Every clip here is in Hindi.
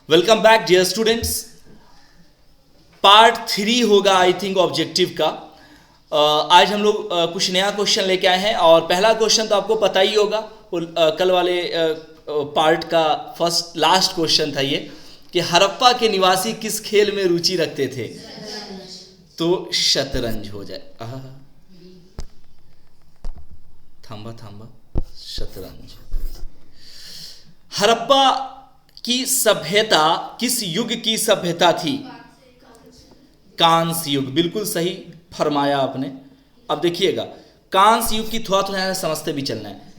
Welcome back dear students. Part 3 होगा आई थिंक ऑब्जेक्टिव का। आज हम लोग कुछ नया क्वेश्चन लेके आए हैं और पहला क्वेश्चन तो आपको पता ही होगा, कल वाले पार्ट का फर्स्ट लास्ट क्वेश्चन था ये कि हड़प्पा के निवासी किस खेल में रुचि रखते थे। तो शतरंज हो जाए। थांबा शतरंज। हड़प्पा की सभ्यता किस युग की सभ्यता थी? कांस्य युग। बिल्कुल सही फरमाया आपने। अब देखिएगा, कांस्य युग की थोड़ा समझते भी चलना है।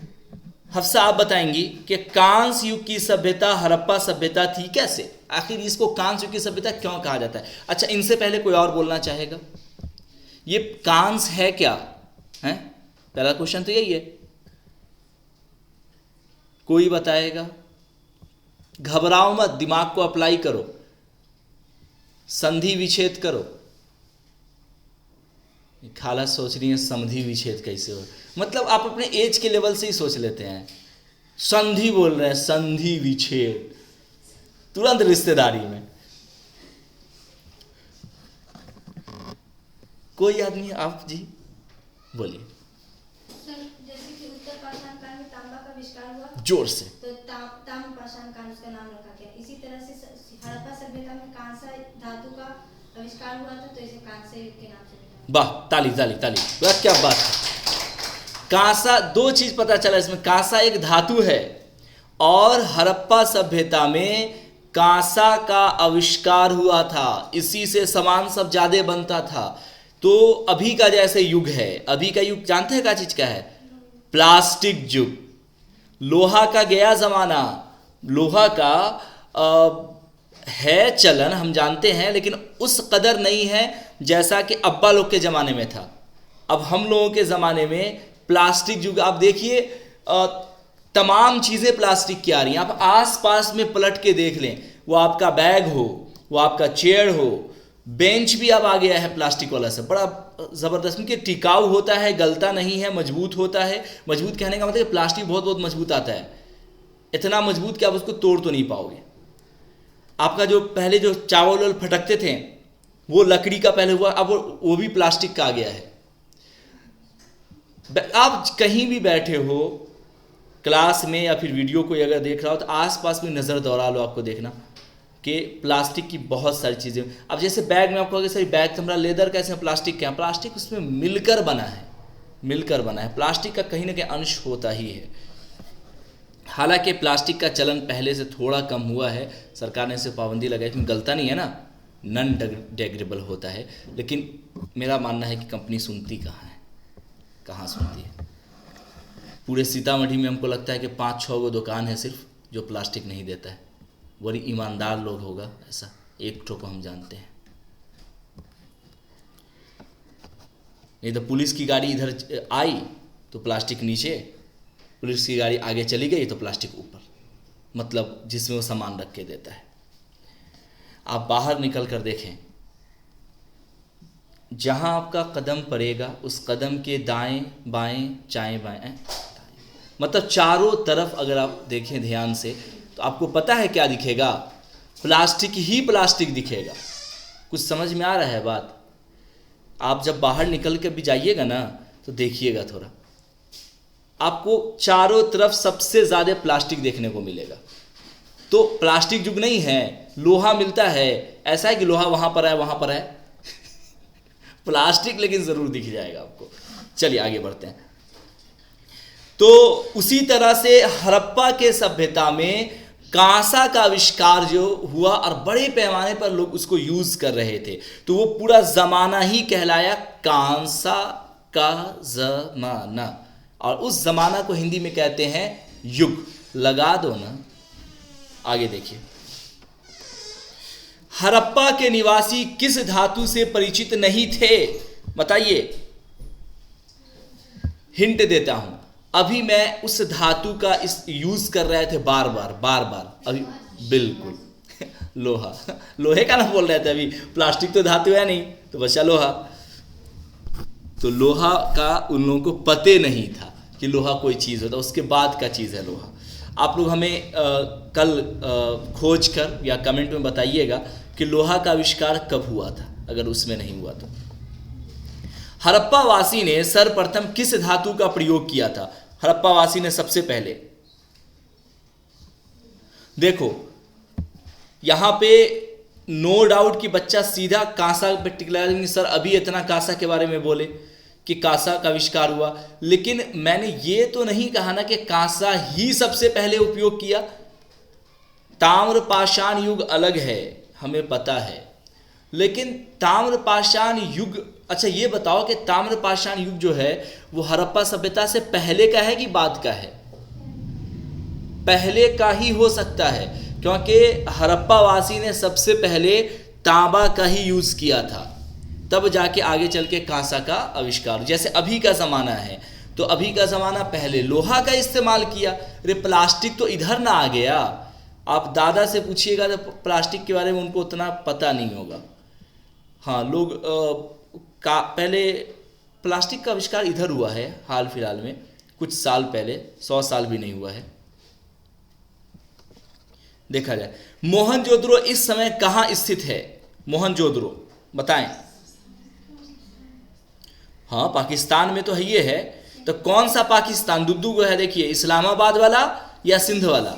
हफ्सा आप बताएंगी कि कांस्य युग की सभ्यता हड़प्पा सभ्यता थी कैसे? आखिर इसको कांस्य युग की सभ्यता क्यों कहा जाता है? अच्छा, इनसे पहले कोई और बोलना चाहेगा? ये कांस्य है क्या है? पहला क्वेश्चन तो यही है। कोई बताएगा? घबराओ मत, दिमाग को अप्लाई करो, संधि विच्छेद करो। खाला सोच रही है संधि विच्छेद कैसे हो, मतलब आप अपने एज के लेवल से ही सोच लेते हैं। संधि बोल रहे हैं, संधि विच्छेद, तुरंत रिश्तेदारी में। कोई आदमी, आप जी बोलिए। जैसे कि उत्तर पाषाण काल में तांबा का आविष्कार हुआ, जोर से। तो ताम्र पाषाण काल उसका नाम रखा गया। इसी तरह से हड़प्पा सभ्यता में कांसा धातु का आविष्कार हुआ था, तो इसे कांस्य युग के नाम से जाना। वाह, ताली ताली ताली, क्या बात है। कांसा, दो चीज पता चला इसमें। कांसा एक धातु है और हड़प्पा सभ्यता में कांसा का आविष्कार हुआ था। इसी से सामान सब ज्यादा बनता था। तो अभी का जैसे युग है, अभी का युग जानते हैं क्या चीज का है? प्लास्टिक युग। लोहा का गया जमाना, लोहा का है चलन, हम जानते हैं, लेकिन उस कदर नहीं है जैसा कि अब्बा लोग के ज़माने में था। अब हम लोगों के ज़माने में प्लास्टिक युग। आप देखिए, तमाम चीज़ें प्लास्टिक की आ रही हैं। आप आस पास में पलट के देख लें, वो आपका बैग हो, वो आपका चेयर हो, बेंच भी अब आ गया है प्लास्टिक वाला से, बड़ा ज़बरदस्त, क्योंकि टिकाऊ होता है, गलता नहीं है, मजबूत होता है। मजबूत कहने का मतलब प्लास्टिक बहुत बहुत मजबूत आता है, इतना मजबूत कि आप उसको तोड़ तो नहीं पाओगे। आपका जो पहले जो चावल फटकते थे वो लकड़ी का पहले हुआ, अब वो भी प्लास्टिक का आ गया है। आप कहीं भी बैठे हो क्लास में या फिर वीडियो को अगर देख रहा हो तो आसपास में नज़र दौड़ा लो, आपको देखना कि प्लास्टिक की बहुत सारी चीज़ें। अब जैसे बैग में आपको सही बैग तो हमारा लेदर कैसे, प्लास्टिक क्या? प्लास्टिक उसमें मिलकर बना है, मिलकर बना है। प्लास्टिक का कहीं ना कहीं अंश होता ही है। हालांकि प्लास्टिक का चलन पहले से थोड़ा कम हुआ है, सरकार ने इसे पाबंदी लगाई, क्योंकि गलता नहीं है ना, नॉन डेग्रेडेबल होता है। लेकिन मेरा मानना है कि कंपनी सुनती कहाँ है, कहाँ सुनती है। पूरे सीतामढ़ी में हमको लगता है कि 5-6 गो दुकान है सिर्फ जो प्लास्टिक नहीं देता है। बड़ी ईमानदार लोग होगा ऐसा, एक ठो को हम जानते हैं। नहीं तो पुलिस की गाड़ी इधर आई तो प्लास्टिक नीचे, पुलिस की गाड़ी आगे चली गई तो प्लास्टिक ऊपर, मतलब जिसमें वो सामान रख के देता है। आप बाहर निकल कर देखें, जहां आपका कदम पड़ेगा उस कदम के दाएं बाएं चाएं बाएं, मतलब चारों तरफ अगर आप देखें ध्यान से तो आपको पता है क्या दिखेगा? प्लास्टिक ही प्लास्टिक दिखेगा। कुछ समझ में आ रहा है बात? आप जब बाहर निकल कर भी जाइएगा ना तो देखिएगा थोड़ा, आपको चारों तरफ सबसे ज़्यादा प्लास्टिक देखने को मिलेगा। तो प्लास्टिक युग नहीं है, लोहा मिलता है। ऐसा है कि लोहा वहाँ पर है, वहाँ पर है प्लास्टिक लेकिन ज़रूर दिख जाएगा आपको। चलिए आगे बढ़ते हैं। तो उसी तरह से हड़प्पा के सभ्यता में कांसा का आविष्कार जो हुआ और बड़े पैमाने पर लोग उसको यूज़ कर रहे थे, तो वो पूरा ज़माना ही कहलाया कांसा का ज़माना। और उस जमाना को हिंदी में कहते हैं युग। लगा दो ना, आगे देखिए। हड़प्पा के निवासी किस धातु से परिचित नहीं थे? बताइए, हिंट देता हूं। अभी मैं उस धातु का इस यूज कर रहे थे बार बार अभी। बिल्कुल लोहा, लोहे का ना बोल रहे थे अभी। प्लास्टिक तो धातु है नहीं, तो बचा लोहा। तो लोहा का उन लोगों को पते नहीं था कि लोहा कोई चीज़ होता, उसके बाद का चीज़ है लोहा। आप लोग हमें कल खोज कर या कमेंट में बताइएगा कि लोहा का आविष्कार कब हुआ था, अगर उसमें नहीं हुआ तो। हड़प्पा वासी ने सर्वप्रथम किस धातु का प्रयोग किया था? हड़प्पा वासी ने सबसे पहले, देखो यहां पे नो डाउट कि बच्चा सीधा कांसा पे टिकला, सर अभी इतना कांसा के बारे में बोले कि कांसा का आविष्कार हुआ, लेकिन मैंने ये तो नहीं कहा ना कि कांसा ही सबसे पहले उपयोग किया। ताम्र पाषाण युग अलग है, हमें पता है, लेकिन ताम्र पाषाण युग, अच्छा ये बताओ कि ताम्र पाषाण युग जो है वो हड़प्पा सभ्यता से पहले का है कि बाद का है? पहले का ही हो सकता है, क्योंकि हड़प्पा वासी ने सबसे पहले तांबा का ही यूज किया था, तब जाके आगे चल के कांसा का आविष्कार। जैसे अभी का ज़माना है तो अभी का ज़माना पहले लोहा का इस्तेमाल किया। अरे प्लास्टिक तो इधर ना आ गया, आप दादा से पूछिएगा तो प्लास्टिक के बारे में उनको उतना पता नहीं होगा। हाँ, लोग पहले प्लास्टिक का आविष्कार इधर हुआ है हाल फिलहाल में, कुछ साल पहले, 100 साल भी नहीं हुआ है देखा जाए। मोहनजोदड़ो इस समय कहाँ स्थित है? मोहनजोदड़ो बताएं। हाँ, पाकिस्तान में तो है, ये है, तो कौन सा पाकिस्तान? दुद्दू को है, देखिए इस्लामाबाद वाला या सिंध वाला?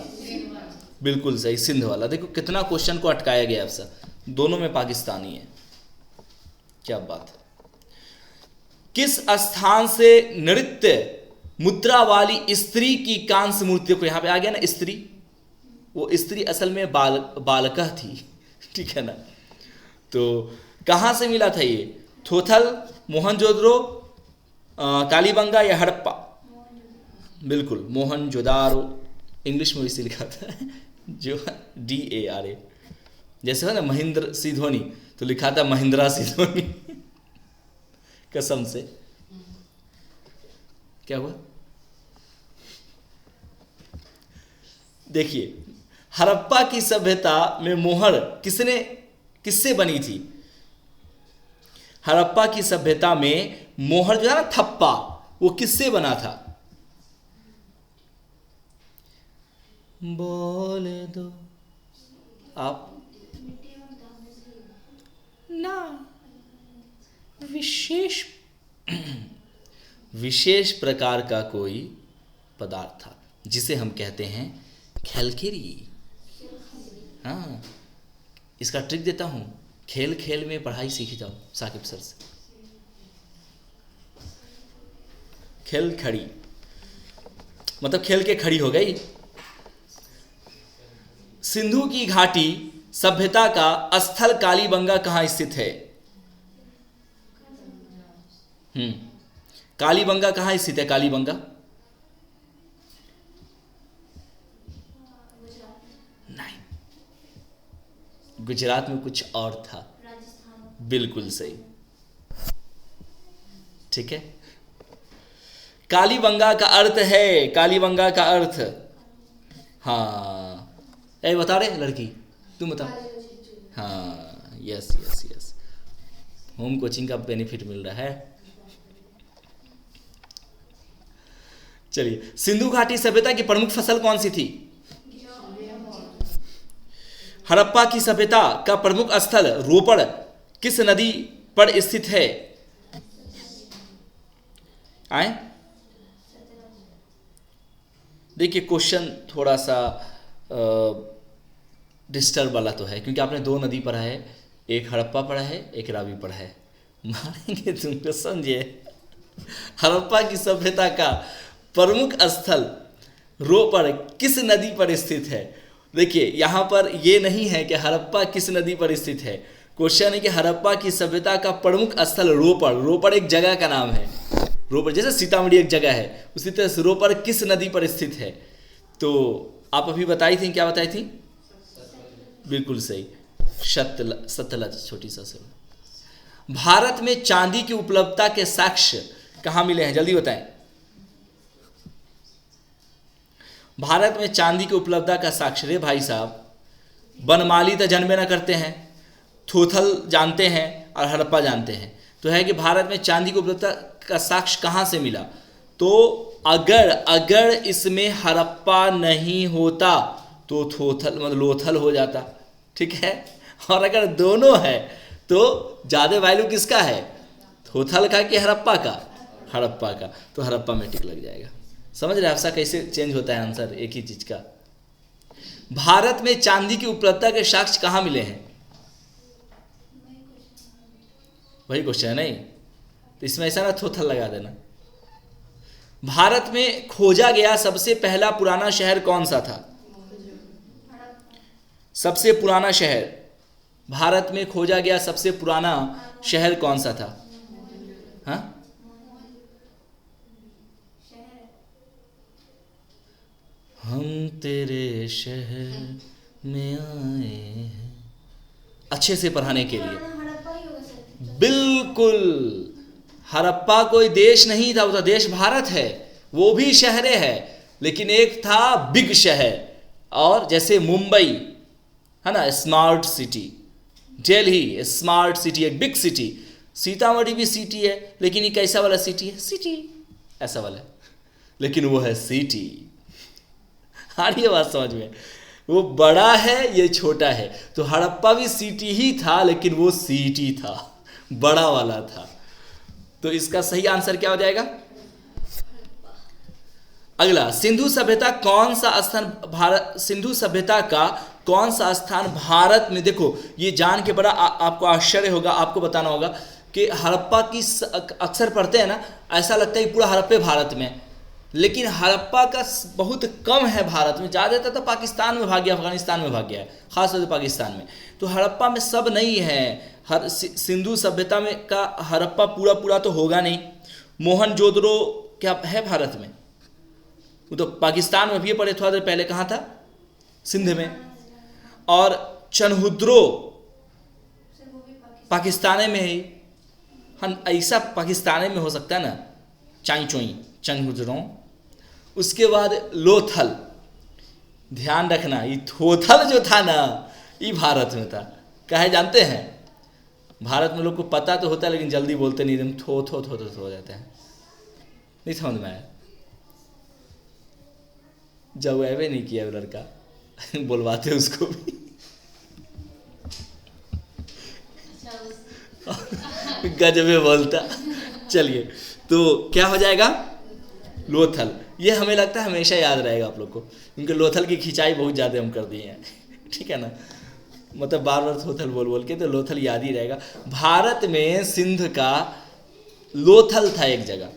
बिल्कुल सही, सिंध वाला। देखो कितना क्वेश्चन को अटकाया गया आपसे, दोनों में पाकिस्तानी है, क्या बात है। किस स्थान से नृत्य मुद्रा वाली स्त्री की कांस्य मूर्ति को, यहां पे आ गया ना स्त्री, वो स्त्री असल में बालका थी, ठीक है ना। तो कहां से मिला था ये? थोथल, मोहनजोदड़ो, कालीबंगा या हड़प्पा? बिल्कुल मोहनजोदारो, इंग्लिश में इसे लिखा था जो DARA, जैसे है ना महेंद्र सिंह धोनी, तो लिखा था महिंद्रा सिंह धोनी कसम से। क्या हुआ? देखिए हड़प्पा की सभ्यता में मोहर किससे बनी थी? हड़प्पा की सभ्यता में मोहर जो है ना, थप्पा, वो किससे बना था? बोले दो आप ना। विशेष प्रकार का कोई पदार्थ था जिसे हम कहते हैं खैलखेरी। हाँ, इसका ट्रिक देता हूँ, खेल खेल में पढ़ाई सीख जाओ साकिब सर से। खेल खड़ी मतलब खेल के खड़ी हो गई। सिंधु की घाटी सभ्यता का स्थल कालीबंगा कहाँ स्थित है? कालीबंगा कहाँ स्थित है? कालीबंगा नहीं, गुजरात में कुछ और था। बिल्कुल सही, ठीक है। कालीबंगा का अर्थ है, कालीबंगा का अर्थ, हाँ ए बता रहे लड़की, तुम बता। हाँ, yes yes yes, home coaching का बेनिफिट मिल रहा है। चलिए, सिंधु घाटी सभ्यता की प्रमुख फसल कौन सी थी? हड़प्पा की सभ्यता का प्रमुख स्थल रोपड़ किस नदी पर स्थित है? आए देखिए, क्वेश्चन थोड़ा सा डिस्टर्ब वाला तो है, क्योंकि आपने 2 नदी पढ़ा है, एक हड़प्पा पढ़ा है, एक रावी पढ़ा है। मारेंगे तुमको, समझे। हड़प्पा की सभ्यता का प्रमुख स्थल रोपड़ किस नदी पर स्थित है? देखिए यहाँ पर ये नहीं है कि हड़प्पा किस नदी पर स्थित है, क्वेश्चन है कि हड़प्पा की सभ्यता का प्रमुख स्थल रोपड़, रोपड़ एक जगह का नाम है। रोपड़ जैसे सीतामढ़ी एक जगह है, उसी तरह से रोपड़ किस नदी पर स्थित है? तो आप अभी बताई थी, क्या बताई थी? बिल्कुल सही, सतलज, छोटी सा से। भारत में चांदी की उपलब्धता के साक्ष्य कहाँ मिले हैं? जल्दी बताएं। भारत में चांदी की उपलब्धता का साक्ष्य, रे भाई साहब, बनमाली तो जन्मे न करते हैं, थोथल जानते हैं और हड़प्पा जानते हैं, तो है कि भारत में चांदी की उपलब्धता का साक्ष्य कहाँ से मिला? तो अगर अगर इसमें हड़प्पा नहीं होता तो थोथल मतलब लोथल हो जाता, ठीक है। और अगर दोनों है तो ज़्यादा वैल्यू किसका है, थोथल का कि हड़प्पा का, हड़प्पा का, तो हड़प्पा में टिक लग जाएगा। समझ रहे आपसा कैसे चेंज होता है आंसर एक ही चीज का। भारत में चांदी की उपलब्धता के साक्ष्य कहाँ मिले हैं, वही क्वेश्चन है नहीं, तो इसमें ऐसा ना थोथल लगा देना। भारत में खोजा गया सबसे पहला पुराना शहर कौन सा था, सबसे पुराना शहर, भारत में खोजा गया सबसे पुराना शहर कौन सा था, हाँ हम तेरे शहर में आए हैं, अच्छे से पढ़ाने के लिए। हड़प्पा ही होगा सर। बिल्कुल, हड़प्पा कोई देश नहीं था, वो तो देश भारत है, वो भी शहरे है, लेकिन एक था बिग शहर, और जैसे मुंबई है ना smart city, Delhi smart city, एक बिग सिटी, सीतामढ़ी भी सिटी है, लेकिन ये कैसा वाला सिटी है, सिटी ऐसा वाला, लेकिन वो है सिटी। आ रही है बात समझ में, वो बड़ा है ये छोटा है, तो हड़प्पा भी सिटी ही था लेकिन वो सिटी था, बड़ा वाला था। तो इसका सही आंसर क्या हो जाएगा। अगला, सिंधु सभ्यता कौन सा स्थान भारत, सिंधु सभ्यता का कौन सा स्थान भारत में, देखो ये जान के बड़ा आपको आश्चर्य होगा, आपको बताना होगा कि हड़प्पा की अक्सर पढ़ते हैं ना, ऐसा लगता है कि पूरा हड़प्पा भारत में, लेकिन हड़प्पा का बहुत कम है भारत में, ज़्यादातर तो पाकिस्तान में भाग गया, अफगानिस्तान में भाग गया है, खासतौर से पाकिस्तान में। तो हड़प्पा में सब नहीं है, हर सिंधु सभ्यता में का हड़प्पा पूरा पूरा तो होगा नहीं। मोहनजोदड़ो क्या है भारत में, वो तो पाकिस्तान में भी पड़े, थोड़ा देर पहले कहाँ था, सिंध में। और चनहुद्रो पाकिस्तान में है, हम ऐसा पाकिस्तान में हो सकता है ना, चाई चोई चनहुद्रो। उसके बाद लोथल, ध्यान रखना ये थोथल जो था ना ये भारत में था, कहे जानते हैं, भारत में लोग को पता तो होता है लेकिन जल्दी बोलते नहीं, एकदम थो थो थो थो हो जाते हैं, नहीं समझ में आया, जब ऐवे नहीं किया वो लड़का बोलवाते उसको भी गजबे बोलता। चलिए तो क्या हो जाएगा, लोथल। ये हमें लगता है हमेशा याद रहेगा आप लोग को, क्योंकि लोथल की खिंचाई बहुत ज़्यादा हम कर दिए हैं ठीक है ना, मतलब बार बार लोथल बोल बोल के, तो लोथल याद ही रहेगा। भारत में सिंध का लोथल था एक जगह।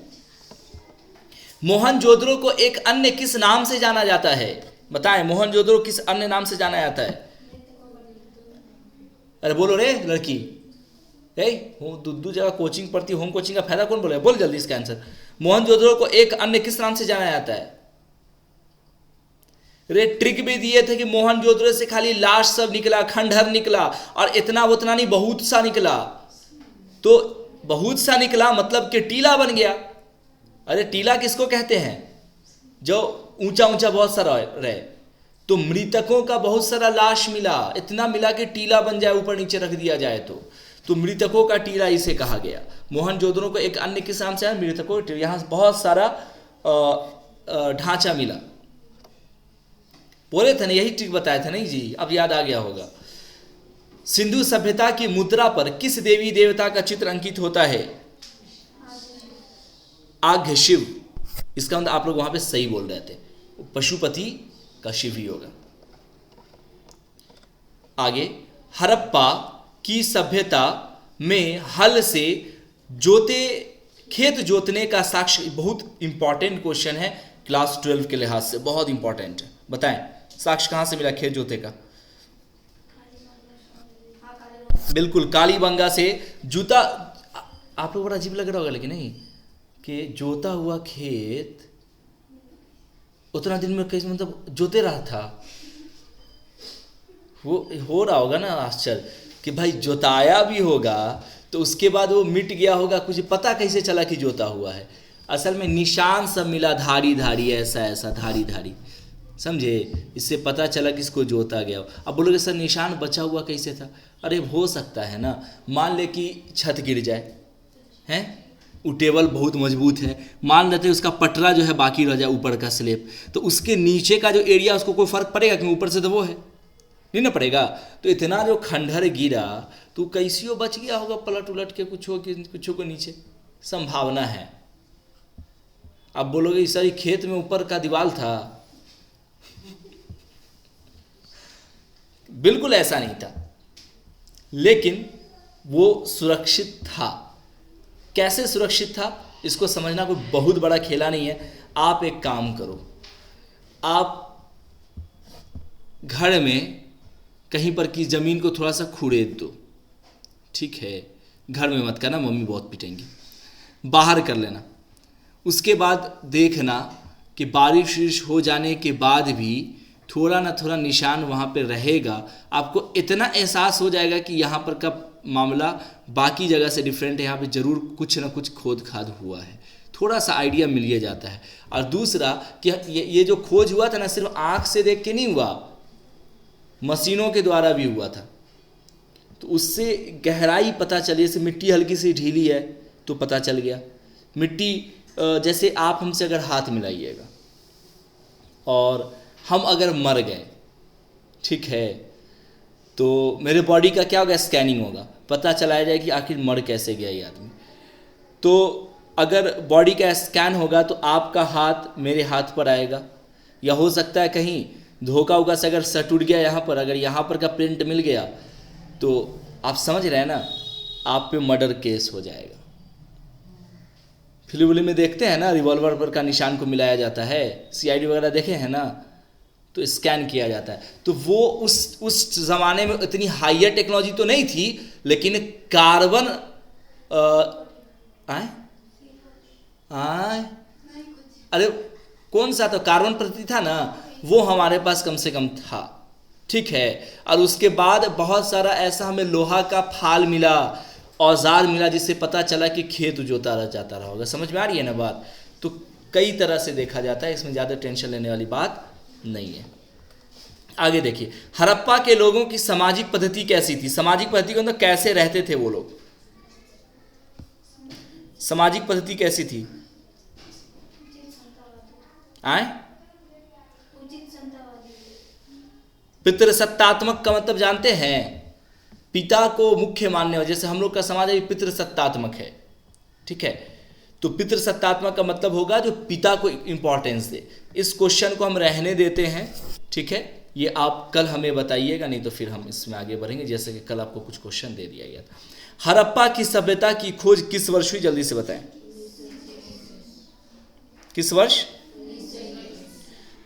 मोहनजोदड़ो को एक अन्य किस नाम से जाना जाता है, बताएं, मोहनजोदड़ो किस अन्य नाम से जाना जाता है। अरे बोलो रे लड़की, दूसरी जगह कोचिंग पढ़ती, होम कोचिंग का फायदा कौन बोले, बोल जल्दी इसका आंसर। मोहनजोदड़ो को एक अन्य किस नाम से जाना जाता है। रे ट्रिक भी दिए थे कि मोहनजोदड़ो से खाली लाश सब निकला, खंडहर निकला, और इतना उतना नहीं बहुत सा निकला, तो बहुत सा निकला मतलब कि टीला बन गया। अरे टीला किसको कहते हैं, जो ऊंचा ऊंचा बहुत सारा रहे, तो मृतकों का बहुत सारा लाश मिला, इतना मिला कि टीला बन जाए, ऊपर नीचे रख दिया जाए तो मृतकों का टीला इसे कहा गया। मोहनजोदड़ो को एक अन्य किस नाम से, मृतकों, यहाँ बहुत सारा ढांचा मिला, बोले थे ना, यही ट्रिक बताया था नहीं जी, अब याद आ गया होगा। सिंधु सभ्यता की मुद्रा पर किस देवी देवता का चित्र अंकित होता है, आघ्य शिव। इसका मतलब आप लोग वहां पे सही बोल रहे थे, पशुपति का शिव ही होगा। आगे, हड़प्पा की सभ्यता में हल से खेत जोतने का साक्ष्य, बहुत इंपॉर्टेंट क्वेश्चन है क्लास 12 के लिहाज से, बहुत इंपॉर्टेंट है। बताएं साक्ष्य कहां से मिला खेत जोते का। बिल्कुल कालीबंगा से जूता। आप लोग बड़ा अजीब लग रहा होगा लेकिन नहीं, कि जोता हुआ खेत उतना दिन में कैसे मतलब जोते रहा था, वो हो रहा होगा ना आश्चर्य कि भाई जोताया भी होगा तो उसके बाद वो मिट गया होगा, कुछ पता कैसे चला कि जोता हुआ है। असल में निशान सब मिला, धारी धारी, ऐसा ऐसा धारी धारी, समझे, इससे पता चला कि इसको जोता गया। अब बोलोगे सर निशान बचा हुआ कैसे था, अरे हो सकता है ना, मान ले कि छत गिर जाए, हैं वो टेबल बहुत मजबूत है, मान लेते हैं उसका पटरा जो है बाकी रह जाए ऊपर का स्लेब, तो उसके नीचे का जो एरिया उसको कोई फर्क पड़ेगा क्योंकि ऊपर से तो वो है, नहीं ना पड़ेगा। तो इतना जो खंडहर गिरा तो कैसियो बच गया होगा पलट उलट के कुछ को नीचे, संभावना है। आप बोलोगे इस सारी खेत में ऊपर का दीवार था, बिल्कुल ऐसा नहीं था, लेकिन वो सुरक्षित था। कैसे सुरक्षित था इसको समझना कोई बहुत बड़ा खेला नहीं है। आप एक काम करो, आप घर में कहीं पर की ज़मीन को थोड़ा सा खुड़ेद दो, ठीक है, घर में मत करना, मम्मी बहुत पिटेंगी, बाहर कर लेना। उसके बाद देखना कि बारिश हो जाने के बाद भी थोड़ा ना थोड़ा निशान वहाँ पे रहेगा, आपको इतना एहसास हो जाएगा कि यहाँ पर का मामला बाकी जगह से डिफरेंट है, यहाँ पे ज़रूर कुछ ना कुछ खोद खाद हुआ है, थोड़ा सा आइडिया मिल ही जाता है। और दूसरा कि ये जो खोज हुआ था ना सिर्फ आँख से देख के नहीं हुआ, मशीनों के द्वारा भी हुआ था, तो उससे गहराई पता चली। जैसे मिट्टी हल्की सी ढीली है तो पता चल गया, मिट्टी जैसे आप हमसे अगर हाथ मिलाइएगा और हम अगर मर गए, ठीक है, तो मेरे बॉडी का क्या होगा, स्कैनिंग होगा, पता चलाया जाए कि आखिर मर कैसे गया ये आदमी। तो अगर बॉडी का स्कैन होगा तो आपका हाथ मेरे हाथ पर आएगा, या हो सकता है कहीं धोखा उगा से अगर सट उड़ गया यहाँ पर, अगर यहाँ पर का प्रिंट मिल गया तो आप समझ रहे हैं ना, आप पे मर्डर केस हो जाएगा। फिल्म में देखते हैं ना रिवॉल्वर पर का निशान को मिलाया जाता है, सीआईडी वगैरह देखे हैं ना, तो स्कैन किया जाता है। तो वो उस ज़माने में इतनी हायर टेक्नोलॉजी तो नहीं थी, लेकिन कार्बन अरे कौन सा था, कार्बन प्रति था ना, वो हमारे पास कम से कम था, ठीक है। और उसके बाद बहुत सारा ऐसा हमें लोहा का फाल मिला, औजार मिला, जिससे पता चला कि खेत जोता जाता रहा होगा। समझ में आ रही है ना बात। तो कई तरह से देखा जाता है, इसमें ज़्यादा टेंशन लेने वाली बात नहीं है। आगे देखिए, हड़प्पा के लोगों की सामाजिक पद्धति कैसी थी। सामाजिक पद्धति के अंदर कैसे रहते थे वो लोग, सामाजिक पद्धति कैसी थी? पितृसत्तात्मक का मतलब जानते हैं, पिता को मुख्य मानने वाले। जैसे हम लोग का समाज है पितृसत्तात्मक है, ठीक है, तो पितृसत्तात्मक का मतलब होगा जो पिता को इंपॉर्टेंस दे। इस क्वेश्चन को हम रहने देते हैं, ठीक है, ये आप कल हमें बताइएगा, नहीं तो फिर हम इसमें आगे बढ़ेंगे। जैसे कि कल आपको कुछ क्वेश्चन दे दिया गया था। हड़प्पा की सभ्यता की खोज किस वर्ष हुई, जल्दी से बताएं, किस वर्ष?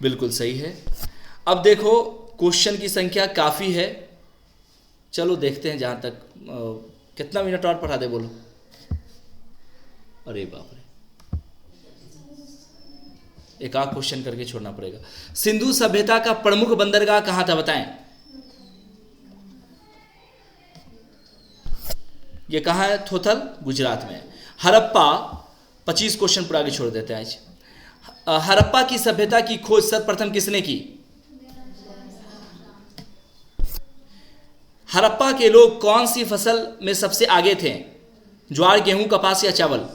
बिल्कुल सही है। अब देखो क्वेश्चन की संख्या काफ़ी है, चलो देखते हैं जहाँ तक कितना मिनट और पढ़ा दे बोलो। अरे बाप रे, एक आध क्वेश्चन करके छोड़ना पड़ेगा। सिंधु सभ्यता का प्रमुख बंदरगाह कहाँ था बताएं? ये कहाँ है? थोथल, गुजरात में। हड़प्पा, 25 क्वेश्चन पर आगे छोड़ देते हैं आज। हड़प्पा की सभ्यता की खोज सर्वप्रथम किसने की? हड़प्पा के लोग कौन सी फसल में सबसे आगे थे? ज्वार, गेहूं, कपास या चावल?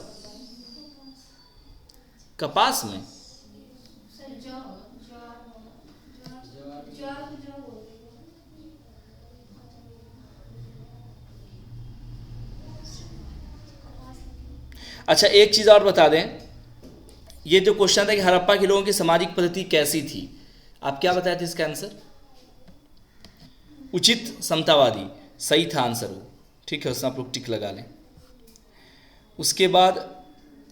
कपास में। अच्छा एक चीज और बता दें, ये जो क्वेश्चन था कि हड़प्पा के लोगों की सामाजिक पद्धति कैसी थी, आप क्या बताए थे इसका आंसर? उचित समतावादी, सही था आंसर वो, ठीक है, उसमें आप लोग टिक लगा लें। उसके बाद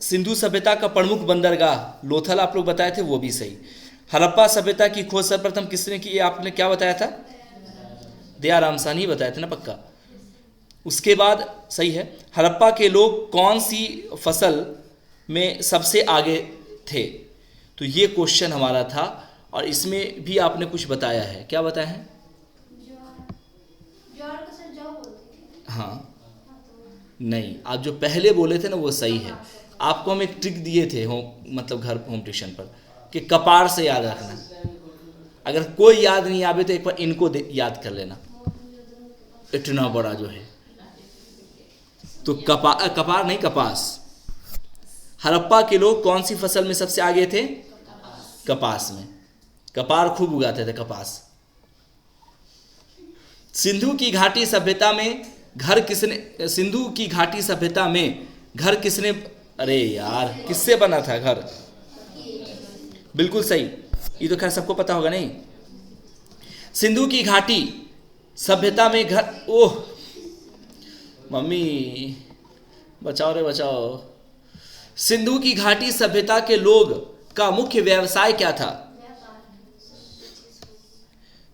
सिंधु सभ्यता का प्रमुख बंदरगाह लोथल आप लोग बताए थे, वो भी सही। हड़प्पा सभ्यता की खोज सर्वप्रथम किसने की, ये आपने क्या बताया था? दयाराम साहनी बताए थे ना, पक्का। उसके बाद सही है, हड़प्पा के लोग कौन सी फसल में सबसे आगे थे, तो ये क्वेश्चन हमारा था। और इसमें भी आपने कुछ बताया है, क्या बताया है? हाँ नहीं, आप जो पहले बोले थे ना वो सही है। आपको हम एक ट्रिक दिए थे मतलब घर होम ट्यूशन पर, कि कपार से याद रखना। अगर कोई याद नहीं आवे तो एक बार इनको याद कर लेना, इतना बड़ा जो है। तो कपार नहीं, कपास, हड़प्पा के लोग कौन सी फसल में सबसे आगे थे? कपास में। कपार खूब उगाते थे, कपास। सिंधु की घाटी सभ्यता में घर किसने, सिंधु की घाटी सभ्यता में घर किसने, अरे यार किससे बना था घर? बिल्कुल सही, ये तो खैर सबको पता होगा नहीं। सिंधु की घाटी सभ्यता में घर, ओह मम्मी बचाओ रे बचाओ। सिंधु की घाटी सभ्यता के लोग का मुख्य व्यवसाय क्या था?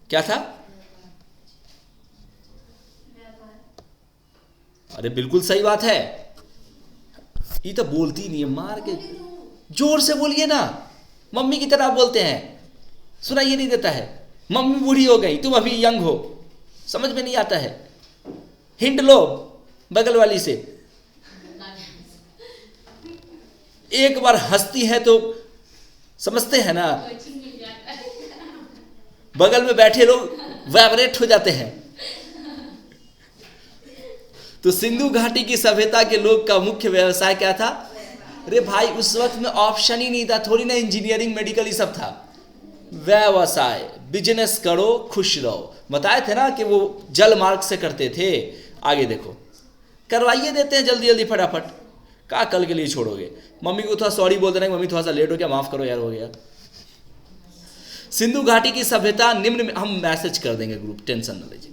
क्या था? अरे बिल्कुल सही बात है। ये तो बोलती नहीं है, मार के जोर से बोलिए ना, मम्मी की तरह बोलते हैं, सुनाइए नहीं देता है। मम्मी बूढ़ी हो गई, तुम अभी यंग हो, समझ में नहीं आता है। हिंट लो बगल वाली से, एक बार हंसती है तो समझते हैं ना, बगल में बैठे लोग वाइब्रेट हो जाते हैं। तो सिंधु घाटी की सभ्यता के लोग का मुख्य व्यवसाय क्या था? अरे भाई उस वक्त में ऑप्शन ही नहीं था, थोड़ी ना इंजीनियरिंग मेडिकल ये सब था। व्यवसाय, बिजनेस करो खुश रहो। बताए थे ना कि वो जल मार्ग से करते थे। आगे देखो, करवाइए देते हैं जल्दी जल्दी फटाफट, का कल के लिए छोड़ोगे? मम्मी को थोड़ा सॉरी बोल देना, मम्मी थोड़ा सा लेट हो गया, माफ करो यार, हो गया। सिंधु घाटी की सभ्यता निम्न में, हम मैसेज कर देंगे ग्रुप, टेंशन न लीजिए।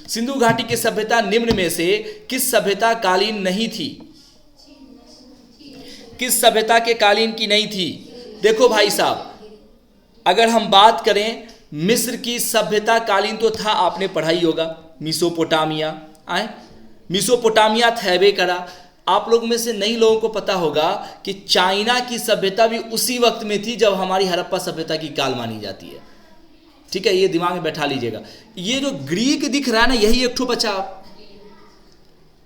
सिंधु घाटी की सभ्यता निम्न में से किस सभ्यता कालीन नहीं थी? किस सभ्यता के कालीन की नहीं थी? देखो भाई साहब, अगर हम बात करें मिस्र की सभ्यता कालीन तो था, आपने पढ़ाई होगा, मिसोपोटामिया आए, मिसोपोटामिया थैबे करा। आप लोग में से नई लोगों को पता होगा कि चाइना की सभ्यता भी उसी वक्त में थी जब हमारी हड़प्पा सभ्यता की काल मानी जाती है। ठीक है, ये दिमाग में बैठा लीजिएगा। ये जो ग्रीक दिख रहा है ना, यही एक ठो बचा।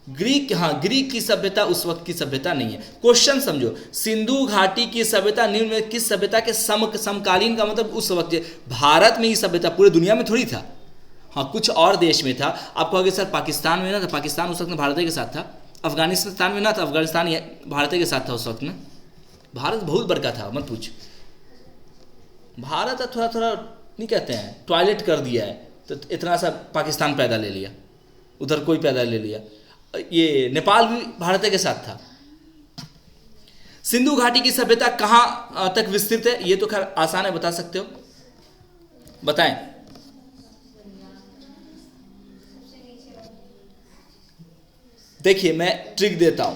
ग्रीक, हाँ ग्रीक की सभ्यता उस वक्त की सभ्यता नहीं है। क्वेश्चन समझो, सिंधु घाटी की सभ्यता निम्न में किस सभ्यता के समकालीन का मतलब उस वक्त। भारत में ही सभ्यता, पूरे दुनिया में थोड़ी था, हाँ कुछ और देश में था। आप कहोगे सर पाकिस्तान में ना था, पाकिस्तान उस वक्त में भारत के साथ था। अफगानिस्तान में ना था, अफगानिस्तान भारत के साथ था उस वक्त में। भारत बहुत बड़का था, मत पूछ। भारत थोड़ा थोड़ा नहीं कहते हैं, टॉयलेट कर दिया है, तो इतना सा पाकिस्तान पैदा ले लिया, उधर कोई पैदा ले लिया। ये नेपाल भी भारत के साथ था। सिंधु घाटी की सभ्यता कहाँ तक विस्तृत है? ये तो खैर आसान है, बता सकते हो, बताएं। देखिए मैं ट्रिक देता हूं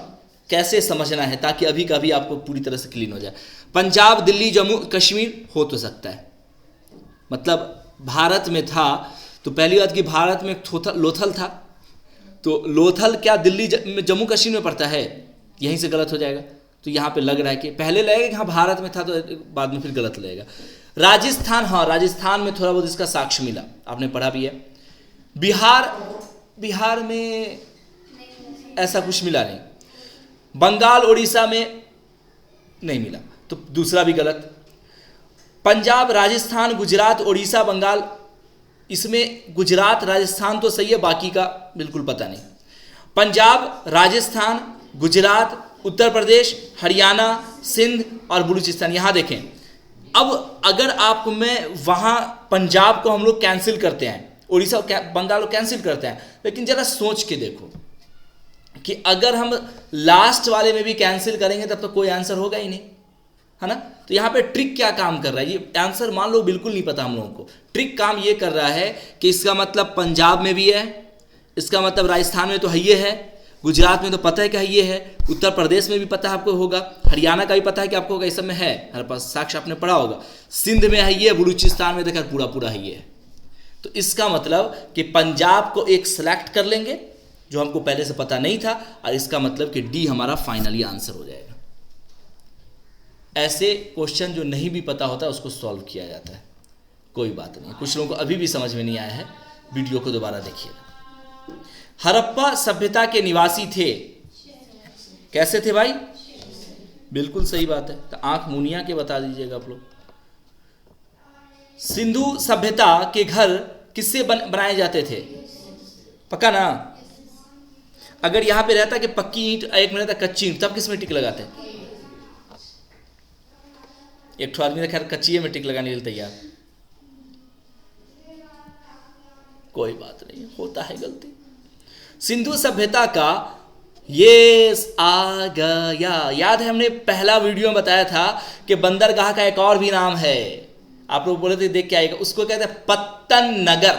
कैसे समझना है, ताकि अभी कभी आपको पूरी तरह से क्लीन हो जाए। पंजाब, दिल्ली, जम्मू कश्मीर हो तो सकता है, मतलब भारत में था। तो पहली बात कि भारत में लोथल था, तो लोथल क्या दिल्ली जम्मू कश्मीर में पड़ता है? यहीं से गलत हो जाएगा। तो यहाँ पे लग रहा है कि पहले लगेगा कि हाँ भारत में था, तो बाद में फिर गलत लगेगा। राजस्थान, हाँ राजस्थान में थोड़ा बहुत इसका साक्ष्य मिला, आपने पढ़ा भी है। बिहार में ऐसा कुछ मिला नहीं। बंगाल उड़ीसा में नहीं मिला, तो दूसरा भी गलत। पंजाब, राजस्थान, गुजरात, उड़ीसा, बंगाल, इसमें गुजरात राजस्थान तो सही है, बाकी का बिल्कुल पता नहीं। पंजाब, राजस्थान, गुजरात, उत्तर प्रदेश, हरियाणा, सिंध और बलूचिस्तान। यहाँ देखें, अब अगर आप में वहाँ पंजाब को हम लोग कैंसिल करते हैं, उड़ीसा बंगाल को कैंसिल करते हैं, लेकिन ज़रा सोच के देखो कि अगर हम लास्ट वाले में भी कैंसिल करेंगे तब तो कोई आंसर होगा ही नहीं, है ना। तो यहाँ पे ट्रिक क्या काम कर रहा है, ये आंसर मान लो बिल्कुल नहीं पता हम लोगों को। ट्रिक काम ये कर रहा है कि इसका मतलब पंजाब में भी है, इसका मतलब राजस्थान में तो है ये है, गुजरात में तो पता है क्या ये है, उत्तर प्रदेश में भी पता है आपको होगा, हरियाणा का भी पता है कि आपको होगा, इस सब में है, हमारे पास साक्ष्य आपने पढ़ा होगा। सिंध में है ये, बलूचिस्तान में देखा पूरा पूरा है ये। तो इसका मतलब कि पंजाब को एक सेलेक्ट कर लेंगे जो हमको पहले से पता नहीं था, और इसका मतलब कि डी हमारा फाइनली आंसर हो जाएगा। ऐसे क्वेश्चन जो नहीं भी पता होता उसको सॉल्व किया जाता है, कोई बात नहीं। कुछ लोगों को अभी भी समझ में नहीं आया है, वीडियो को दोबारा देखिएगा। हड़प्पा सभ्यता के निवासी थे, कैसे थे भाई? बिल्कुल सही बात है, तो आंख मुनिया के बता दीजिएगा आप लोग। सिंधु सभ्यता के घर किससे बनाए जाते थे? पक्का ना? अगर यहाँ पे रहता कि पक्की ईंट, एक में रहता कच्ची ईंट, तब किस में टिक लगाते? एक ठो आदमी ने खैर कच्ची में टिक लगाने के लिए तैयार। कोई बात नहीं, होता है गलती। सिंधु सभ्यता का ये आ गया, याद है हमने पहला वीडियो में बताया था कि बंदरगाह का एक और भी नाम है, आप लोग बोले थे देख के आएगा, उसको कहते हैं पत्तन नगर।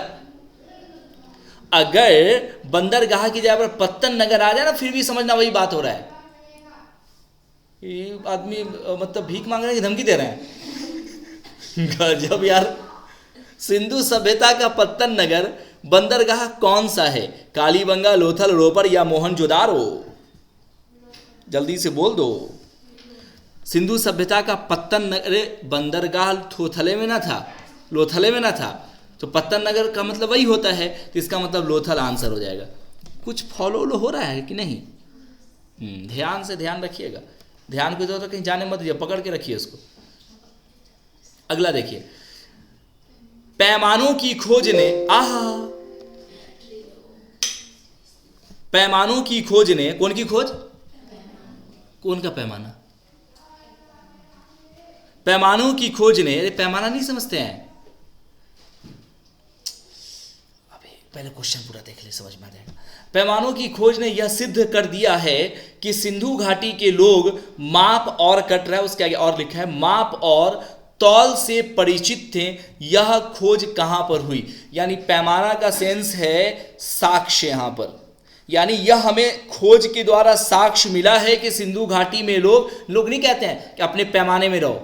अगर बंदरगाह की जगह पर पत्तन नगर आ जाए ना, फिर भी समझना वही बात हो रहा है। ये आदमी मतलब भीख मांगने की धमकी दे रहे हैं। गजब यार। सिंधु सभ्यता का पत्तन नगर बंदरगाह कौन सा है? कालीबंगा, लोथल, रोपर या मोहनजोदारो? जल्दी से बोल दो। सिंधु सभ्यता का पत्तन नगर, बंदरगाह थोथले में ना था, लोथले में ना था, तो पत्तन नगर का मतलब वही होता है, तो इसका मतलब लोथल आंसर हो जाएगा। कुछ फॉलो हो रहा है कि नहीं? ध्यान से ध्यान रखिएगा, ध्यान को इधर कहीं जाने मत दीजिए, पकड़ के रखिए उसको। अगला देखिए, पैमानों की खोज ने पैमानों की खोज ने, कौन की खोज? कौन का पैमाना? पैमानों की खोज ने, अरे पैमाना नहीं समझते हैं? अबे पहले क्वेश्चन पूरा देख ले, समझ में आ जाएगा। पैमानों की खोज ने यह सिद्ध कर दिया है कि सिंधु घाटी के लोग माप और कट रहा है, उसके आगे और लिखा है माप और तौल से परिचित थे। यह खोज कहां पर हुई? यानी पैमाना का सेंस है साक्ष्य यहां पर, यानी यह हमें खोज के द्वारा साक्ष्य मिला है कि सिंधु घाटी में लोग नहीं कहते हैं कि अपने पैमाने में रहो,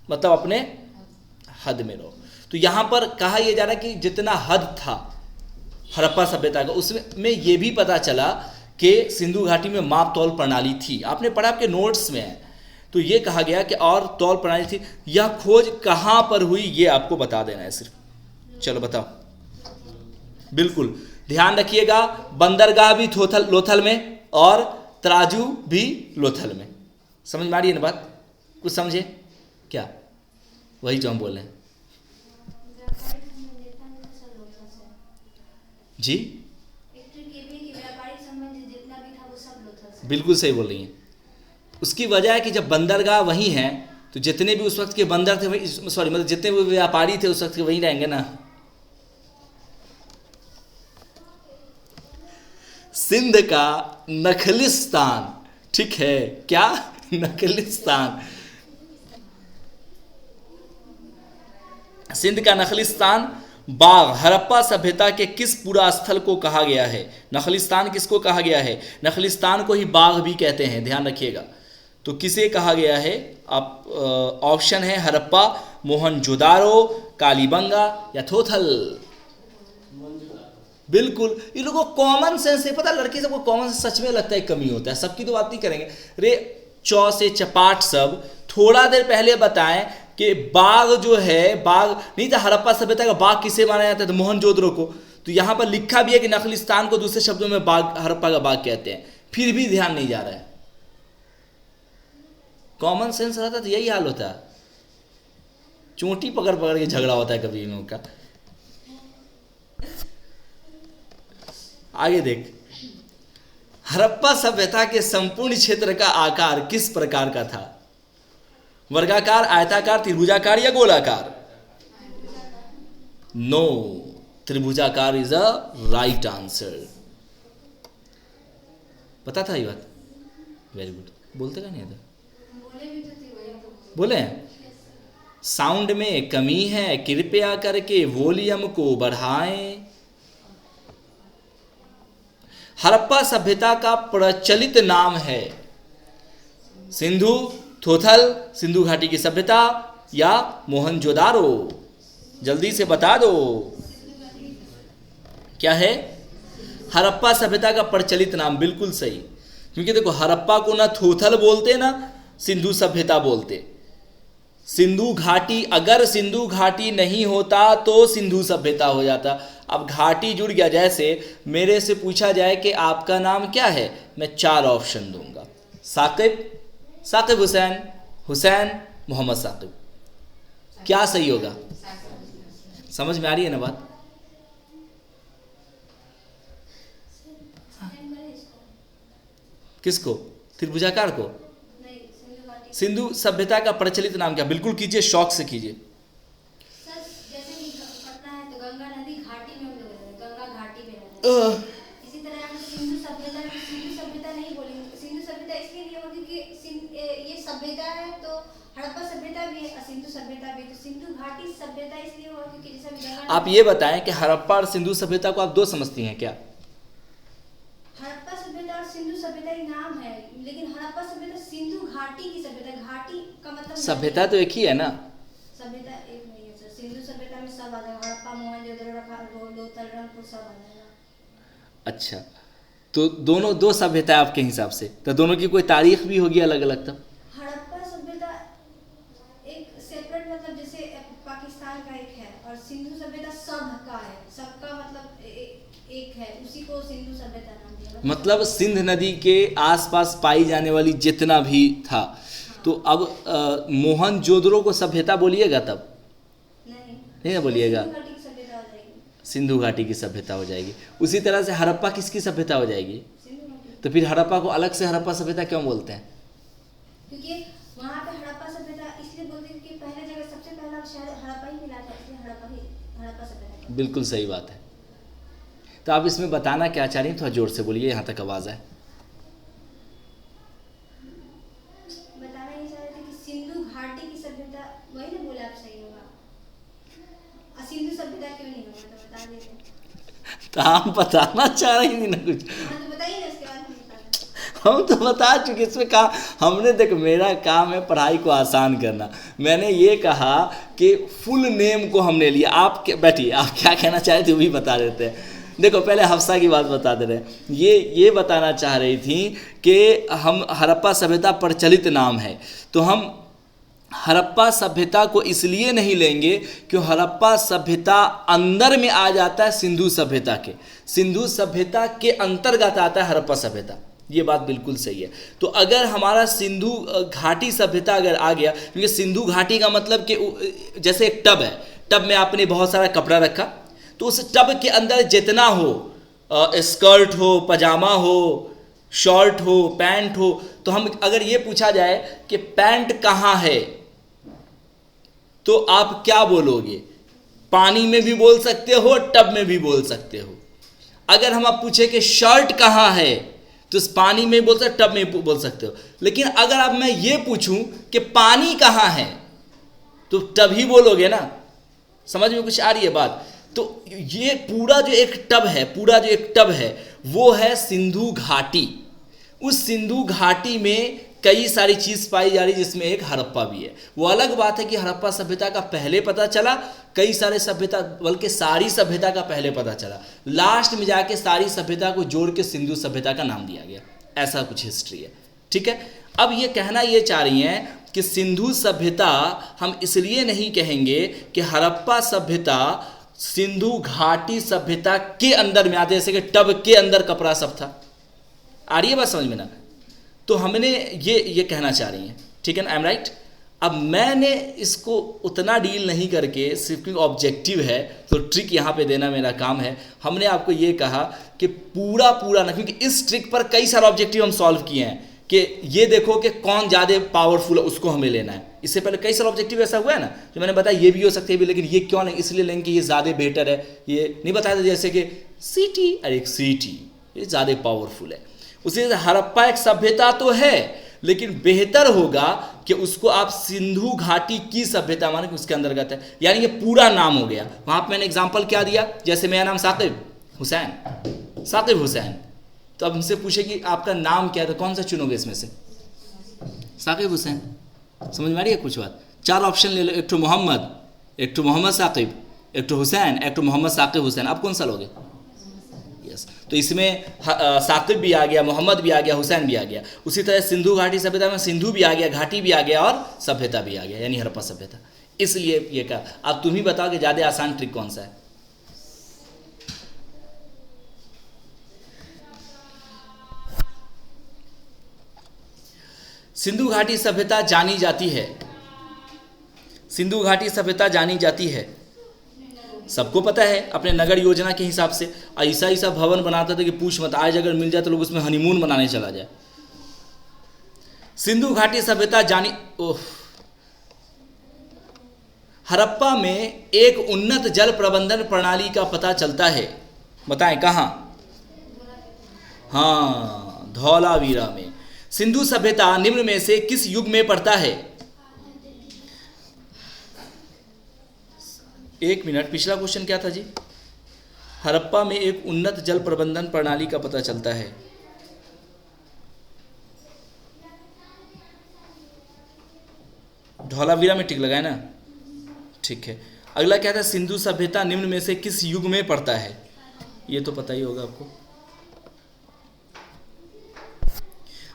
मतलब अपने हद में रहो। तो यहां पर कहा यह जा रहा है कि जितना हद था हड़प्पा सभ्यता का, उसमें यह भी पता चला कि सिंधु घाटी में माप तौल प्रणाली थी। आपने पढ़ा, आपके नोट्स में है। तो ये कहा गया कि और तौल प्रणाली थी। यह खोज कहां पर हुई ये आपको बता देना है सिर्फ। चलो बताओ। बिल्कुल ध्यान रखिएगा, बंदरगाह भी लोथल में और तराजू भी लोथल में। समझ में आ रही है ना बात? कुछ समझे क्या? वही जो हम बोल रहे हैं जी। बिल्कुल सही बोल रही हैं। उसकी वजह है कि जब बंदरगाह वहीं है तो जितने भी उस वक्त के बंदर थे वही, सॉरी मतलब जितने भी व्यापारी थे उस वक्त के वहीं रहेंगे ना। सिंध का नखलिस्तान, ठीक है क्या? नखलिस्तान, सिंध का नखलिस्तान बाग हड़प्पा सभ्यता के किस पुरा स्थल को कहा गया है? नखलिस्तान किसको कहा गया है? नखलिस्तान को ही बाग भी कहते हैं, ध्यान रखिएगा। तो किसे कहा गया है? आप ऑप्शन है हड़प्पा, मोहनजोदारो, कालीबंगा या थोथल। बिल्कुल, ये लोगों को कॉमन सेंस है। पता लड़की सबको कॉमन सेंस सच में लगता है कमी होता है, सबकी तो बात नहीं करेंगे। रे चौ से चपाट सब थोड़ा देर पहले बताएं कि बाग जो है, बाग नहीं था हड़प्पा सभ्यता का बाग किसे माना जाता है? तो मोहनजोदड़ो को। तो यहां पर लिखा भी है कि नखलिस्तान को दूसरे शब्दों में बाग, हड़प्पा का बाग कहते हैं, फिर भी ध्यान नहीं जा रहा है। कॉमन सेंस रहता तो यही हाल होता है, चोटी पकड़ पकड़ के झगड़ा होता है कभी इन लोगों का। आगे देख, हड़प्पा सभ्यता के संपूर्ण क्षेत्र का आकार किस प्रकार का था? वर्गाकार, आयताकार, त्रिभुजाकार या गोलाकार? नो, त्रिभुजाकार इज अ राइट आंसर। पता था ये बात? Very good. बोलते का नहीं था? बोले साउंड में कमी है, कृपया करके वॉल्यूम को बढ़ाएं। हड़प्पा सभ्यता का प्रचलित नाम है सिंधु, थोथल, सिंधु घाटी की सभ्यता या मोहनजोदारो? जल्दी से बता दो क्या है? हड़प्पा सभ्यता का प्रचलित नाम, बिल्कुल सही। क्योंकि देखो हड़प्पा को ना थोथल बोलते ना सिंधु सभ्यता बोलते। सिंधु घाटी, अगर सिंधु घाटी नहीं होता तो सिंधु सभ्यता हो जाता। अब घाटी जुड़ गया। जैसे मेरे से पूछा जाए कि आपका नाम क्या है, मैं 4 ऑप्शन दूंगा, साकिब, साकिब हुसैन, हुसैन, मोहम्मद साकिब। क्या सही होगा? समझ में आ रही है ना बात? किसको? त्रिभुजाकार को? सिंधु सभ्यता का प्रचलित नाम क्या? बिल्कुल कीजिए, शौक से कीजिए। सर जैसे कि पटना है तो गंगा नदी घाटी में हम लोग रहते हैं, गंगा घाटी में रहते हैं। इसी तरह हम सिंधु सभ्यता नहीं बोलेंगे। सिंधु सभ्यता इसलिए नहीं होगी कि ये सभ्यता है तो हड़प्पा सभ्यता भी है और सिंधु सभ्यता भी, तो सिंधु घाटी सभ्यता इसलिए हुआ क्योंकि जैसे गंगा। आप ये बताएं कि हड़प्पा और सिंधु सभ्यता को आप दो समझती हैं क्या? हड़प्पा सभ्यता और सिंधु सभ्यता ही नाम है, लेकिन हड़प्पा सभ्यता सिंधु घाटी की सभ्यता, घाटी का मतलब सभ्यता तो एक ही है ना। सभ्यता एक नहीं है सर, सिंधु सभ्यता में सब आ जाएगा, हड़प्पा मोहनजोदड़ो लोथल रंगपुर सब आ जाएगा। अच्छा, तो दोनों दो सभ्यता आपके हिसाब से, तो दोनों की कोई तारीख भी होगी अलग अलग तब? हड़प्पा सभ्यता एक सेपरेट मतलब जैसे पाकिस्तान का एक है और सिंधु सभ्यता सबका है, सबका मतलब एक है, उसी को सिंधु सभ्यता नाम दिया। मतलब सिंध नदी के आसपास पाई जाने वाली जितना भी था, तो अब मोहनजोदड़ो को सभ्यता बोलिएगा तब? नहीं ना बोलिएगा, सिंधु घाटी की सभ्यता हो जाएगी। सिंधु घाटी की सभ्यता हो जाएगी। उसी तरह से हड़प्पा किसकी सभ्यता हो जाएगी? सिंधु घाटी। तो फिर हड़प्पा को अलग से हड़प्पा सभ्यता क्यों बोलते हैं? क्योंकि वहाँ पे हड़प्पा सभ्यता इसलिए बोलते हैं कि पहले जगह सबसे पहला शहर हड़प्पा ही मिला था, इसलिए हड़प्पा सभ्यता। बिल्कुल सही बात है। तो आप इसमें बताना क्या चाह रही हैं? थोड़ा जोर से बोलिए, यहाँ तक आवाज़ है। बताना ये चाह रहे थे कि सिंधु घाटी की सभ्यता, वही ना बोले आप, सही होगा। और सिंधु सभ्यता क्यों नहीं होगा तो बता देते। तो आप बताना चाह रही थी ना कुछ। हाँ तो बताइए ना, उसके बाद हम बता दें। हम तो बता चुके, इसमें कहा हमने, देखो मेरा काम है पढ़ाई को आसान करना। मैंने ये कहा कि फुल नेम को हमने लिया। आप बैठिए, आप क्या कहना चाहे थे वो भी बता देते हैं। देखो पहले हफ्सा की बात बता दे रहे हैं। ये बताना चाह रही थी कि हम हड़प्पा सभ्यता प्रचलित नाम है, तो हम हड़प्पा सभ्यता को इसलिए नहीं लेंगे कि हड़प्पा सभ्यता अंदर में आ जाता है सिंधु सभ्यता के, सिंधु सभ्यता के अंतर्गत आता है हड़प्पा सभ्यता। ये बात बिल्कुल सही है। तो अगर हमारा सिंधु घाटी सभ्यता अगर आ गया, क्योंकि सिंधु घाटी का मतलब कि जैसे एक टब है, टब में आपने बहुत सारा कपड़ा रखा, तो उस टब के अंदर जितना हो, स्कर्ट हो, पजामा हो, शर्ट हो, पैंट हो, तो हम अगर ये पूछा जाए कि पैंट कहाँ है, तो आप क्या बोलोगे? पानी में भी बोल सकते हो, टब में भी बोल सकते हो। अगर हम आप पूछे कि शर्ट कहाँ है, तो इस पानी में बोल सकते, टब में बोल सकते हो। लेकिन अगर अब मैं ये पूछूं कि पानी कहाँ है, तो टब ही बोलोगे ना। समझ में कुछ आ रही है बात? तो ये पूरा जो एक टब है वो है सिंधु घाटी। उस सिंधु घाटी में कई सारी चीज़ पाई जा रही, जिसमें एक हड़प्पा भी है। वो अलग बात है कि हड़प्पा सभ्यता का पहले पता चला, कई सारे सभ्यता, बल्कि सारी सभ्यता का पहले पता चला, लास्ट में जाके सारी सभ्यता को जोड़ के सिंधु सभ्यता का नाम दिया गया। ऐसा कुछ हिस्ट्री है, ठीक है। अब ये कहना ये चाह रही हैं कि सिंधु सभ्यता हम इसलिए नहीं कहेंगे कि हड़प्पा सभ्यता सिंधु घाटी सभ्यता के अंदर में आते, जैसे कि टब के अंदर कपड़ा सब था। आ रही है बात समझ में ना? तो हमने ये कहना चाह रही हैं, ठीक है ना? I am right. अब मैंने इसको उतना डील नहीं करके, सिर्फ क्योंकि ऑब्जेक्टिव है तो ट्रिक यहाँ पे देना मेरा काम है। हमने आपको ये कहा कि पूरा ना, क्योंकि इस ट्रिक पर कई सारे ऑब्जेक्टिव हम सॉल्व किए हैं कि ये देखो कि कौन ज़्यादा पावरफुल है, उसको हमें लेना है। इससे पहले कई सारे ऑब्जेक्टिव ऐसा हुआ है ना, जो मैंने बताया ये भी हो सकते हैं, लेकिन ये क्यों नहीं, इसलिए लेंगे कि ये ज़्यादा बेटर है। ये नहीं बताया था जैसे कि सिटी, अरे एक सिटी ये ज़्यादा पावरफुल है। उसी तरह हड़प्पा एक सभ्यता तो है, लेकिन बेहतर होगा कि उसको आप सिंधु घाटी की सभ्यता माने कि उसके अंतर्गत है, यानी ये पूरा नाम हो गया। वहाँ पर मैंने एग्जाम्पल क्या दिया, जैसे मेरा नाम साकिब हुसैन, तो अब हमसे पूछे कि आपका नाम क्या है, तो कौन सा चुनोगे इसमें से? साकिब हुसैन। समझ में आ रही है कुछ बात? 4 ऑप्शन ले लो, एक तो मोहम्मद, एक तो मोहम्मद साकिब, एक तो हुसैन, एक तो मोहम्मद साकिब हुसैन। आप कौन सा लोगे? यस, तो इसमें साकिब भी आ गया, मोहम्मद भी आ गया, हुसैन भी आ गया। उसी तरह सिंधु घाटी सभ्यता में सिंधु भी आ गया, घाटी भी आ गया और सभ्यता भी आ गया, यानी हड़प्पा सभ्यता। इसलिए ये कहा। अब तुम ही बताओ कि ज़्यादा आसान ट्रिक कौन सा है? सिंधु घाटी सभ्यता जानी जाती है, सिंधु घाटी सभ्यता जानी जाती है, सबको पता है अपने नगर योजना के हिसाब से। ऐसा भवन बनाता था कि पूछ मत, आज अगर मिल जाए तो लोग उसमें हनीमून मनाने चला जाए। सिंधु घाटी सभ्यता जानी ओह हड़प्पा में एक उन्नत जल प्रबंधन प्रणाली का पता चलता है, बताएं कहाँ? हाँ, धौलावीरा में। सिंधु सभ्यता निम्न में से किस युग में पड़ता है? एक मिनट, पिछला क्वेश्चन क्या था जी? हड़प्पा में एक उन्नत जल प्रबंधन प्रणाली का पता चलता है। धौलावीरा में टिक लगाए ना, ठीक है। अगला क्या था? सिंधु सभ्यता निम्न में से किस युग में पड़ता है? ये तो पता ही होगा आपको।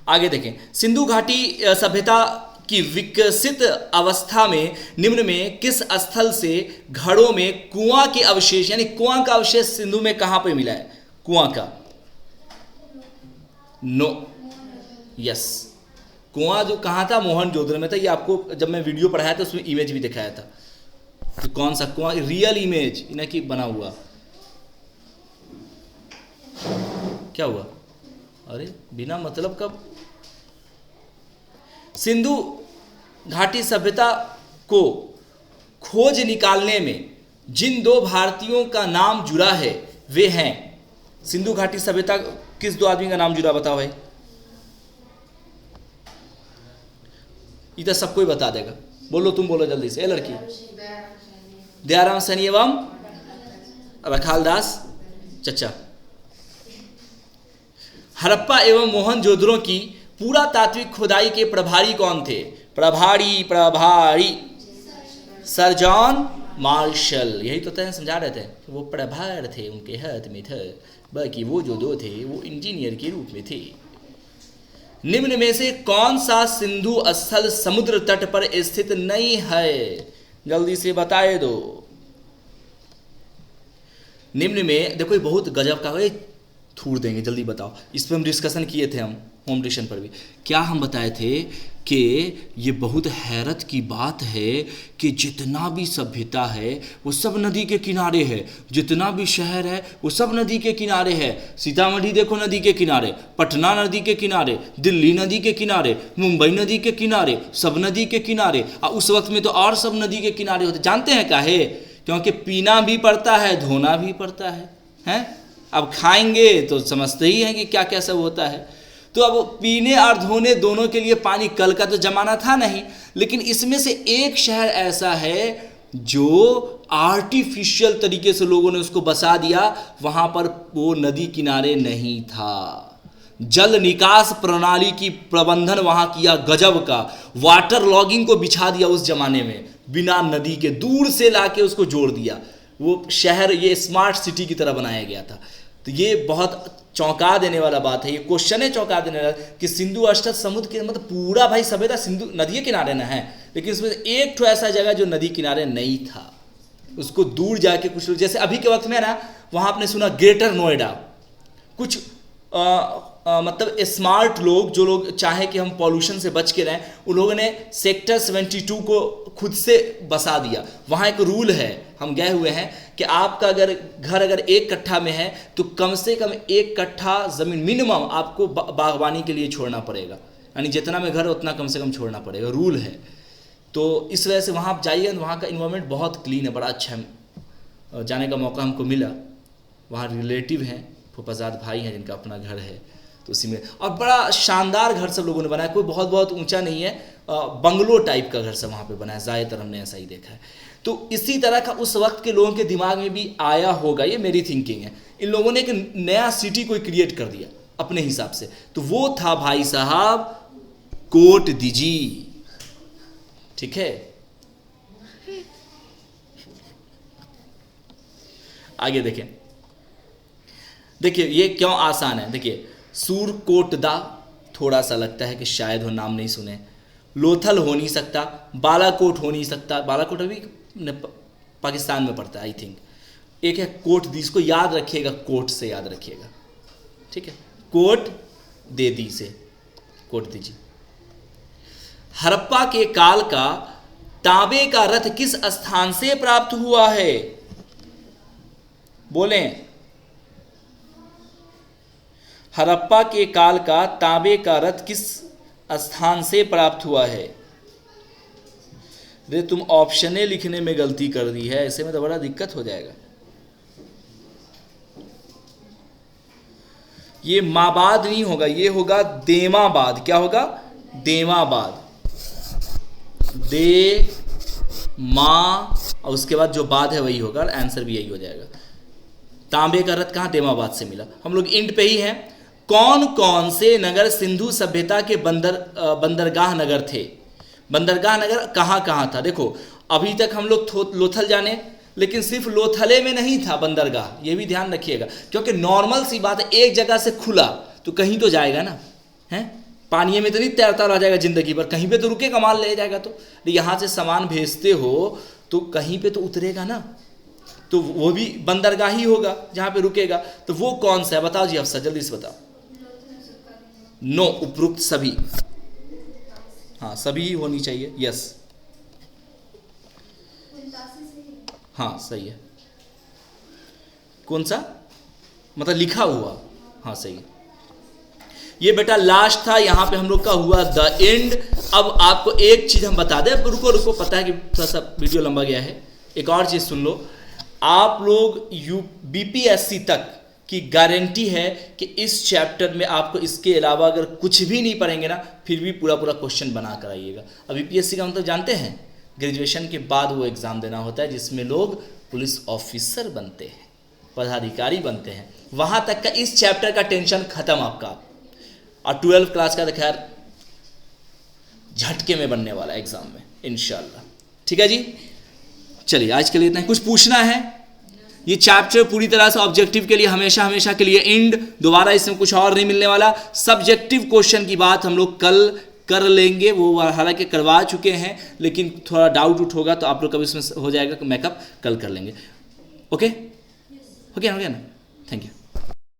आगे देखें, सिंधु घाटी सभ्यता की विकसित अवस्था में निम्न में किस स्थल से घड़ों में कुआं के अवशेष, यानी कुआं का अवशेष सिंधु में कहां पे मिला है? कुआं का नो यस, कुआं जो कहां था? मोहनजोदड़ो में था। ये आपको जब मैं वीडियो पढ़ाया था उसमें इमेज भी दिखाया था कि कौन सा कुआं, रियल इमेज इन्हें की बना हुआ। क्या हुआ? अरे बिना मतलब का। सिंधु घाटी सभ्यता को खोज निकालने में जिन दो भारतीयों का नाम जुड़ा है वे हैं, सिंधु घाटी सभ्यता किस दो आदमी का नाम जुड़ा बताओ भाई? इधर सबको ही बता देगा, बोलो, तुम बोलो जल्दी से। ए लड़की, दयाराम सैनी एवं रखाल दास चचा। हड़प्पा एवं मोहनजोदड़ो की पुरातात्विक खुदाई के प्रभारी कौन थे? प्रभारी सर जॉन मार्शल। यही तो तय समझा रहे थे, वो प्रभार थे, उनके हाथ में था, बाकी वो जो दो थे वो इंजीनियर के रूप में थे। निम्न में से कौन सा सिंधु स्थल समुद्र तट पर स्थित नहीं है? जल्दी से बताए दो। निम्न में देखो, ये बहुत गजब का है, थूर देंगे, जल्दी बताओ। इस पर हम डिस्कशन किए थे, हम होम डिशन पर भी। क्या हम बताए थे कि ये बहुत हैरत की बात है कि जितना भी सभ्यता है वो सब नदी के किनारे है, जितना भी शहर है वो सब नदी के किनारे है। सीतामढ़ी देखो नदी के किनारे, पटना नदी के किनारे, दिल्ली नदी के किनारे, मुंबई नदी के किनारे, सब नदी के किनारे। और उस वक्त में तो और सब नदी के किनारे होते। जानते हैं काहे? क्योंकि पीना भी पड़ता है, धोना भी पड़ता है, हैं? अब खाएंगे तो समझते ही हैं कि क्या क्या सब होता है। तो अब पीने और धोने दोनों के लिए पानी, कल का तो जमाना था नहीं, लेकिन इसमें से एक शहर ऐसा है जो आर्टिफिशियल तरीके से लोगों ने उसको बसा दिया, वहां पर वो नदी किनारे नहीं था। जल निकास प्रणाली की प्रबंधन वहां किया गजब का, वाटर लॉगिंग को बिछा दिया उस जमाने में, बिना नदी के दूर से लाके उसको जोड़ दिया। वो शहर ये स्मार्ट सिटी की तरह बनाया गया था। तो ये बहुत चौंका देने वाला बात है, ये क्वेश्चन है चौंका देने वाला कि सिंधु अष्टक समुद्र के मतलब पूरा भाई सभ्यता सिंधु नदी किनारे ना है, लेकिन इसमें एक तो ऐसा जगह जो नदी किनारे नहीं था, उसको दूर जाके कुछ लोग, जैसे अभी के वक्त में ना वहाँ आपने सुना ग्रेटर नोएडा, कुछ मतलब स्मार्ट लोग, जो लोग चाहे कि हम पॉल्यूशन से बच के रहें, उन लोगों ने सेक्टर 72 को खुद से बसा दिया। वहाँ एक रूल है, हम गए हुए हैं, कि आपका अगर घर अगर 1 कट्ठा में है तो कम से कम 1 कट्ठा ज़मीन मिनिमम आपको बागवानी के लिए छोड़ना पड़ेगा, यानी जितना में घर है उतना कम से कम छोड़ना पड़ेगा, रूल है। तो इस वजह से वहाँ आप जाइए, वहाँ का इन्वायरमेंट बहुत क्लीन है, बड़ा अच्छा है। जाने का मौका हमको मिला, वहाँ रिलेटिव हैं, फूफाजाद भाई हैं जिनका अपना घर है, तो उसी में, और बड़ा शानदार घर सब लोगों ने बनाया, कोई बहुत ऊंचा नहीं है, बंगलो टाइप का घर सब वहाँ पे बनाया, ज़्यादातर हमने ऐसा ही देखा है। तो इसी तरह का उस वक्त के लोगों के दिमाग में भी आया होगा, ये मेरी थिंकिंग है। इन लोगों ने एक नया सिटी कोई क्रिएट कर दिया अपने हिसाब से, तो वो था भाई साहब कोट दीजी, ठीक है। आगे देखें, देखिए ये क्यों आसान है। देखिए सूरकोटदा थोड़ा सा लगता है कि शायद हो नाम नहीं सुने, लोथल हो नहीं सकता, बालाकोट हो नहीं सकता, बालाकोट अभी पाकिस्तान में पड़ता है आई थिंक। एक है कोट दी, इसको याद रखिएगा, कोट से याद रखिएगा, ठीक है, कोट दे दी से कोट दीजिए। हड़प्पा के काल का तांबे का रथ किस स्थान से प्राप्त हुआ है? बोलें। हड़प्पा के काल का तांबे का रथ किस स्थान से प्राप्त हुआ है। रे तुम ऑप्शनें लिखने में गलती कर दी है, ऐसे में तो बड़ा दिक्कत हो जाएगा। ये माबाद नहीं होगा, ये होगा देमाबाद। क्या होगा? देमाबाद। दे माँ और उसके बाद जो बाद है वही होगा, आंसर भी यही हो जाएगा। तांबे का रथ कहाँ? देमाबाद से मिला। हम लोग इंड पे ही हैं। कौन कौन से नगर सिंधु सभ्यता के बंदरगाह नगर थे? बंदरगाह नगर कहाँ कहाँ था? देखो अभी तक हम लोग लोथल जाने, लेकिन सिर्फ लोथले में नहीं था बंदरगाह, ये भी ध्यान रखिएगा, क्योंकि नॉर्मल सी बात है, एक जगह से खुला तो कहीं तो जाएगा ना, है? पानी में तो नहीं तैरता रह जाएगा जिंदगी भर, कहीं पे तो रुकेगा, माल ले जाएगा। तो यहाँ से सामान भेजते हो तो कहीं पे तो उतरेगा ना, तो वो भी बंदरगाह ही होगा जहाँ पे रुकेगा। तो वो कौन सा है? बताओ जी अफसर, जल्दी से बताओ। नो, उपरोक्त सभी। हाँ सभी ही होनी चाहिए। यस, हाँ सही है। कौन सा? मतलब लिखा हुआ। हाँ सही है। ये बेटा लास्ट था, यहाँ पे हम लोग का हुआ द एंड। अब आपको एक चीज हम बता दें, रुको, पता है कि थोड़ा सा वीडियो लंबा गया है, एक और चीज सुन लो। आप लोग बीपीएससी तक की गारंटी है कि इस चैप्टर में आपको इसके अलावा अगर कुछ भी नहीं पढ़ेंगे ना, फिर भी पूरा क्वेश्चन बना कर आइएगा। अब बीपीएससी का मतलब जानते हैं, ग्रेजुएशन के बाद वो एग्ज़ाम देना होता है जिसमें लोग पुलिस ऑफिसर बनते हैं, पदाधिकारी बनते हैं। वहाँ तक का इस चैप्टर का टेंशन खत्म आपका। और 12th क्लास का तो खैर झटके में बनने वाला एग्ज़ाम में इंशाल्लाह। ठीक है जी, चलिए आज के लिए इतना ही। कुछ पूछना है? ये चैप्टर पूरी तरह से ऑब्जेक्टिव के लिए हमेशा के लिए एंड, दोबारा इसमें कुछ और नहीं मिलने वाला। सब्जेक्टिव क्वेश्चन की बात हम लोग कल कर लेंगे, वो हालांकि करवा चुके हैं, लेकिन थोड़ा डाउट होगा तो आप लोग का इसमें हो जाएगा, मेकअप कल कर लेंगे। ओके, हो गया ना? Thank you.